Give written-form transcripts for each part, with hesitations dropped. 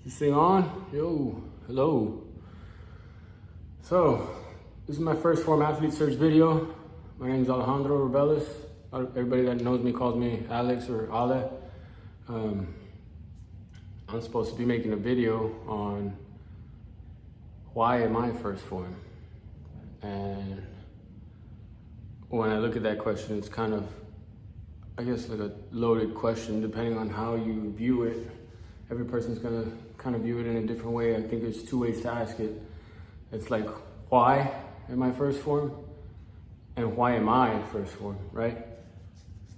This thing on? Yo, hello. So, this is my first form athlete search video. My name is Alejandro. Everybody that knows me calls me Alex or Ale. I'm supposed to be making a video on why am I first form? And when I look at that question, it's kind of, I guess, like a loaded question, depending on how you view it. Every person's gonna kind of view it in a different way. I think there's two ways to ask it. It's like, why am I first form? And why am I first form, right?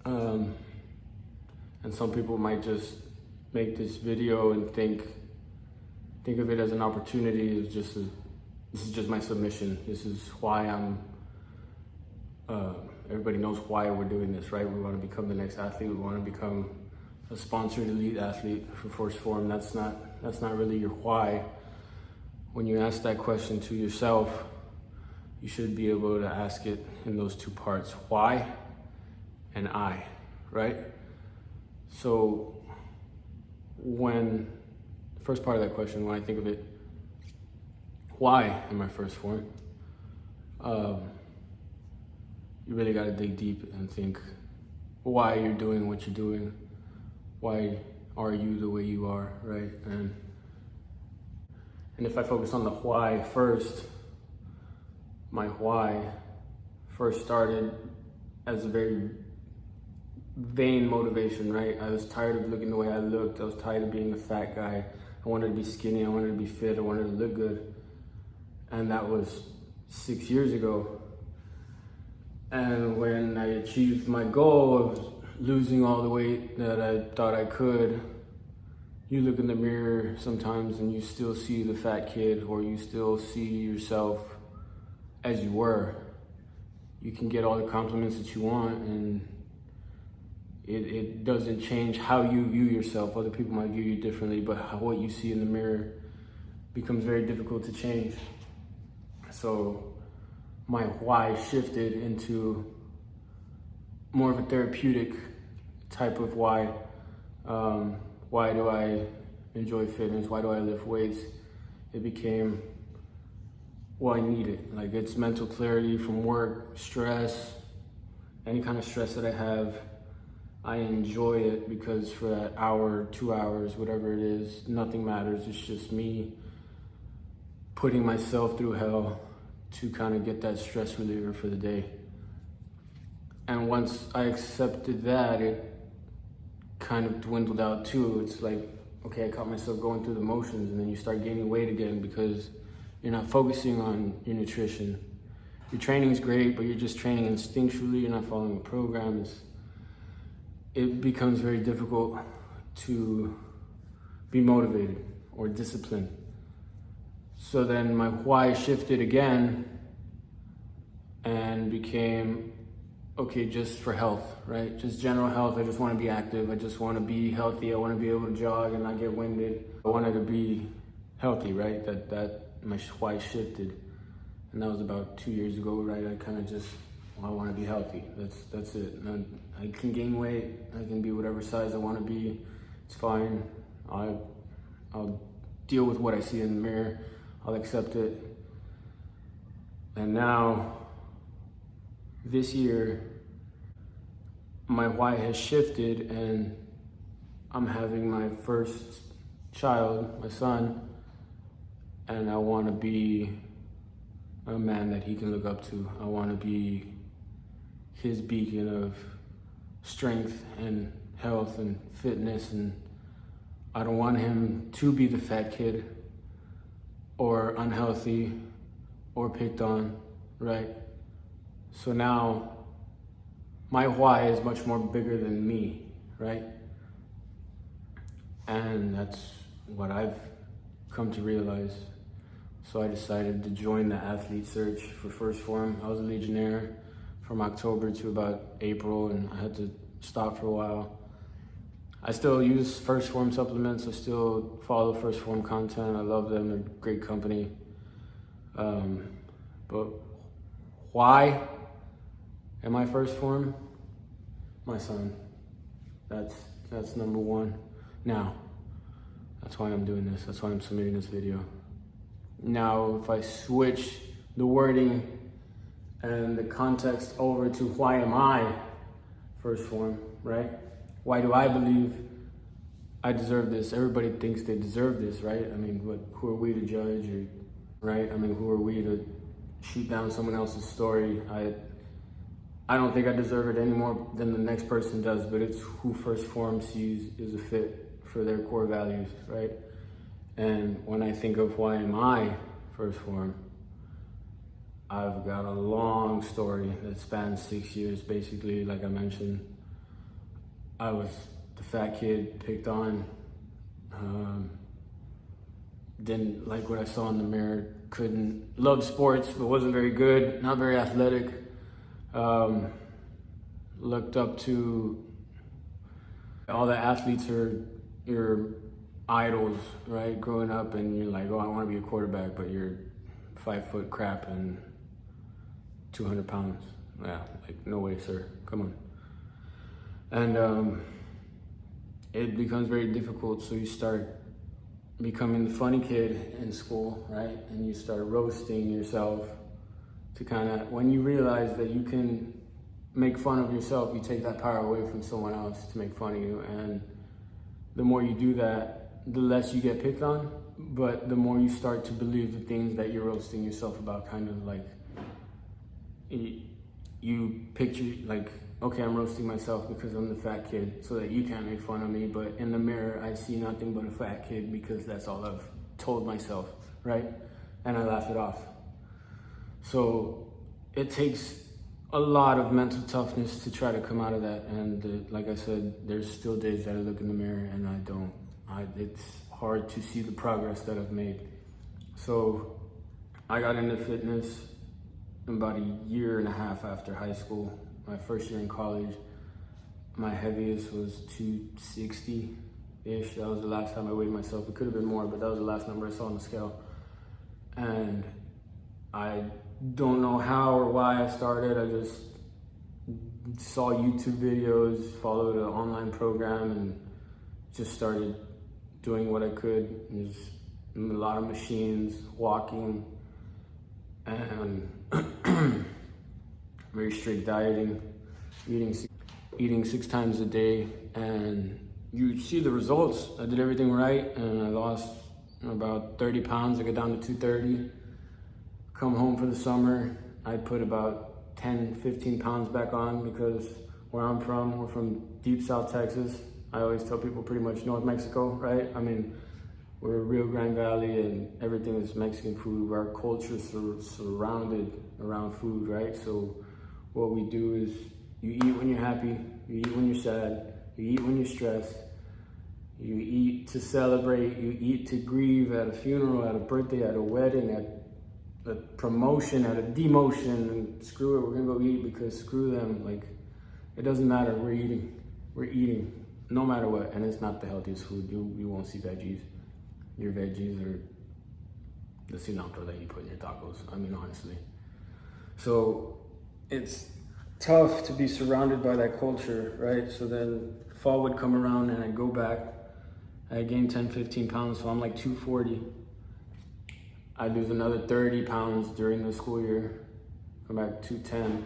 And some people might just make this video and think of it as an opportunity. This is just my submission. This is why everybody knows why we're doing this, right? We want to become the next athlete. We want to become a sponsored elite athlete for first form. That's not really your why. When you ask that question to yourself, you should be able to ask it in those two parts, why and I, right? So when the first part of that question, when I think of it, why am I first form? You really got to dig deep and think why you're doing what you're doing. Why are you the way you are, right? And if I focus on the why first, my why first started as a very vain motivation, right? I was tired of looking the way I looked. I was tired of being a fat guy. I wanted to be skinny. I wanted to be fit. I wanted to look good. And that was 6 years ago. And when I achieved my goal of losing all the weight that I thought I could, you look in the mirror sometimes and you still see the fat kid, or you still see yourself as you were. You can get all the compliments that you want, and it doesn't change how you view yourself. Other people might view you differently, but what you see in the mirror becomes very difficult to change. So my why shifted into more of a therapeutic type of why. Why do I enjoy fitness? Why do I lift weights? It became, well, I need it. Like, it's mental clarity from work, stress, any kind of stress that I have. I enjoy it because for that hour, 2 hours, whatever it is, nothing matters. It's just me putting myself through hell to kind of get that stress reliever for the day. And once I accepted that, it kind of dwindled out too. It's like, okay, I caught myself going through the motions, and then you start gaining weight again because you're not focusing on your nutrition. Your training is great, but you're just training instinctually. You're not following the programs. It becomes very difficult to be motivated or disciplined. So then my why shifted again and became, okay, just for health, right? Just general health. I just want to be active. I just want to be healthy. I want to be able to jog and not get winded. I wanted to be healthy, right? That my why shifted. And that was about 2 years ago, right? I kind of just, well, I want to be healthy. That's it. And I can gain weight. I can be whatever size I want to be. It's fine. I'll deal with what I see in the mirror. I'll accept it. And now, this year, my why has shifted, and I'm having my first child, my son, and I want to be a man that he can look up to. I want to be his beacon of strength and health and fitness, and I don't want him to be the fat kid or unhealthy or picked on, right? So now my why is much more bigger than me, right? And that's what I've come to realize. So I decided to join the athlete search for first form. I was a Legionnaire from October to about April, and I had to stop for a while. I still use first form supplements. I still follow first form content. I love them. They're great company. But why am I first form? My son. That's number one. Now, That's why I'm doing this. That's why I'm submitting this video. Now, if I switch the wording and the context over to why am I first form, right? Why do I believe I deserve this? Everybody thinks they deserve this, right? I mean, who are we to judge, right? I mean, who are we to shoot down someone else's story? I don't think I deserve it any more than the next person does, but it's who first form sees is a fit for their core values, right? And when I think of why am I first form, I've got a long story that spans 6 years. Basically, like I mentioned, I was the fat kid picked on, didn't like what I saw in the mirror, loved sports, but wasn't very good, not very athletic. Looked up to all the athletes are your idols, right? Growing up, and you're like, oh, I want to be a quarterback, but you're 5 foot crap and 200 pounds. Yeah, like, no way, sir. Come on. And it becomes very difficult, so you start becoming the funny kid in school, right? And you start roasting yourself to kind of, when you realize that you can make fun of yourself, you take that power away from someone else to make fun of you. And the more you do that, the less you get picked on, but the more you start to believe the things that you're roasting yourself about. Kind of like, you picture like, okay, I'm roasting myself because I'm the fat kid so that you can't make fun of me, but in the mirror I see nothing but a fat kid because that's all I've told myself, right? And I laugh it off. So it takes a lot of mental toughness to try to come out of that. And like I said, there's still days that I look in the mirror and it's hard to see the progress that I've made. So I got into fitness about a year and a half after high school. My first year in college, my heaviest was 260-ish. That was the last time I weighed myself. It could have been more, but that was the last number I saw on the scale. And I don't know how or why I started. I just saw YouTube videos, followed an online program, and just started doing what I could. There's a lot of machines, walking, and very strict dieting, eating 6 times a day, and you see the results. I did everything right, and I lost about 30 pounds. I got down to 230. Come home for the summer, I put about 10, 15 pounds back on, because where I'm from, we're from deep South Texas. I always tell people pretty much North Mexico, right? I mean, we're Rio Grande Valley and everything is Mexican food. Our culture is surrounded around food, right? So what we do is you eat when you're happy, you eat when you're sad, you eat when you're stressed, you eat to celebrate, you eat to grieve at a funeral, at a birthday, at a wedding, at a promotion, at a demotion, and screw it, we're gonna go eat because screw them. Like, it doesn't matter, we're eating, no matter what. And it's not the healthiest food. You won't see veggies. Your veggies are the cilantro that you put in your tacos, I mean, honestly. So it's tough to be surrounded by that culture, right? So then fall would come around and I'd go back. I gained 10, 15 pounds, so I'm like 240. I'd lose another 30 pounds during the school year, come back to 210.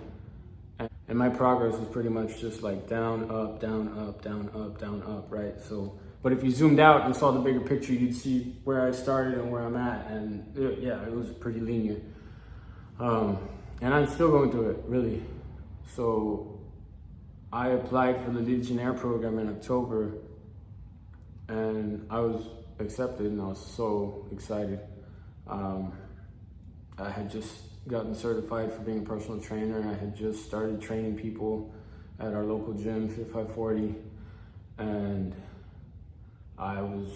And my progress was pretty much just like down, up, down, up, down, up, down, up, right? So, but if you zoomed out and saw the bigger picture, you'd see where I started and where I'm at. And yeah, it was pretty linear. And I'm still going through it, really. So I applied for the Legionnaire program in October, and I was accepted, and I was so excited. I had just gotten certified for being a personal trainer. I had just started training people at our local gym, Fit 540, and I was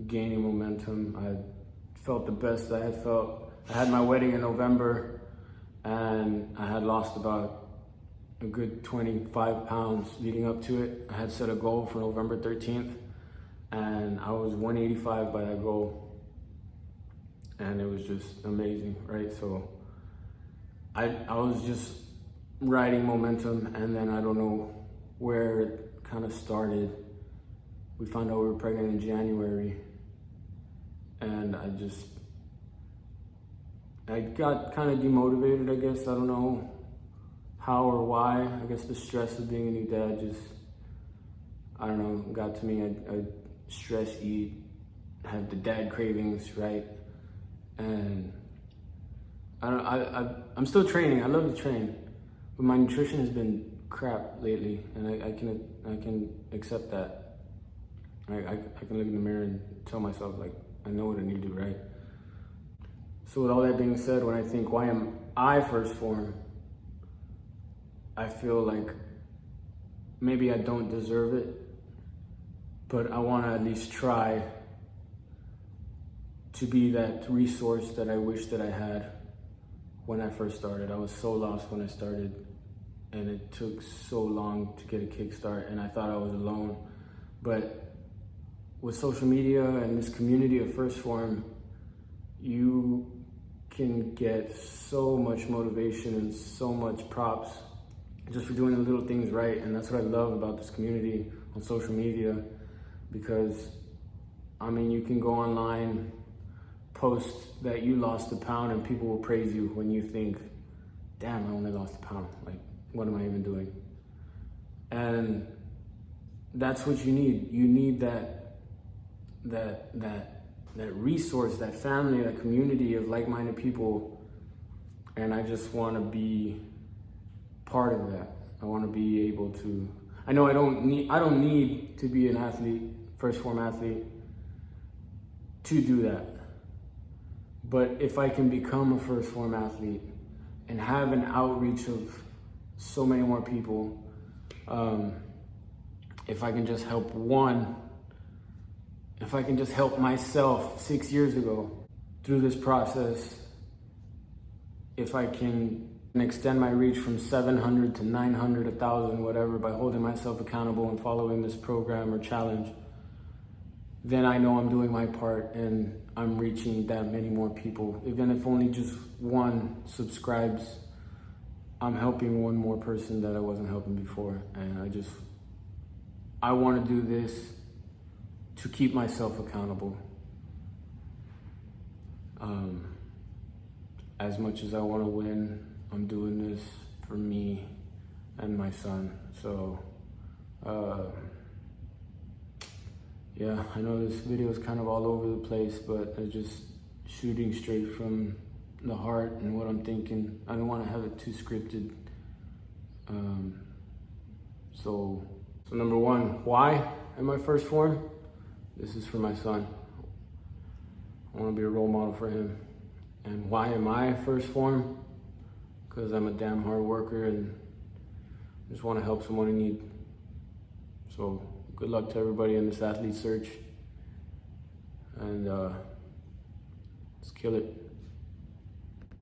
gaining momentum. I felt the best I had felt. I had my wedding in November, and I had lost about a good 25 pounds leading up to it. I had set a goal for November 13th, and I was 185 by that goal. And it was just amazing, right? So I was just riding momentum, and then I don't know where it kind of started. We found out we were pregnant in January, and I got kind of demotivated, I guess. I don't know how or why. I guess the stress of being a new dad just, I don't know, got to me. I stress eat, have the dad cravings, right? And I'm still training. I love to train, but my nutrition has been crap lately, and I can accept that. I can look in the mirror and tell myself, like, I know what I need to do, right? So with all that being said, when I think, why am I first form? I feel like maybe I don't deserve it, but I want to at least try to be that resource that I wish that I had when I first started. I was so lost when I started, and it took so long to get a kickstart, and I thought I was alone. But with social media and this community of first form, you can get so much motivation and so much props just for doing the little things right. And that's what I love about this community on social media, because I mean, you can go online, post that you lost a pound, and people will praise you when you think, damn, I only lost a pound. Like, what am I even doing? And that's what you need. You need that resource, that family, that community of like-minded people. And I just want to be part of that. I want to be able to, I know I don't need to be an athlete, first form athlete, to do that. But if I can become a first form athlete and have an outreach of so many more people, if I can just help one, if I can just help myself 6 years ago through this process, if I can extend my reach from 700 to 900, 1,000, whatever, by holding myself accountable and following this program or challenge, then I know I'm doing my part and I'm reaching that many more people. Even if only just one subscribes, I'm helping one more person that I wasn't helping before. And I want to do this to keep myself accountable. As much as I want to win, I'm doing this for me and my son. So, yeah, I know this video is kind of all over the place, but I'm just shooting straight from the heart and what I'm thinking. I don't want to have it too scripted. So number one, why am I first form? This is for my son. I want to be a role model for him. And why am I first form? Because I'm a damn hard worker and just want to help someone in need. So good luck to everybody in this athlete search, and let's kill it.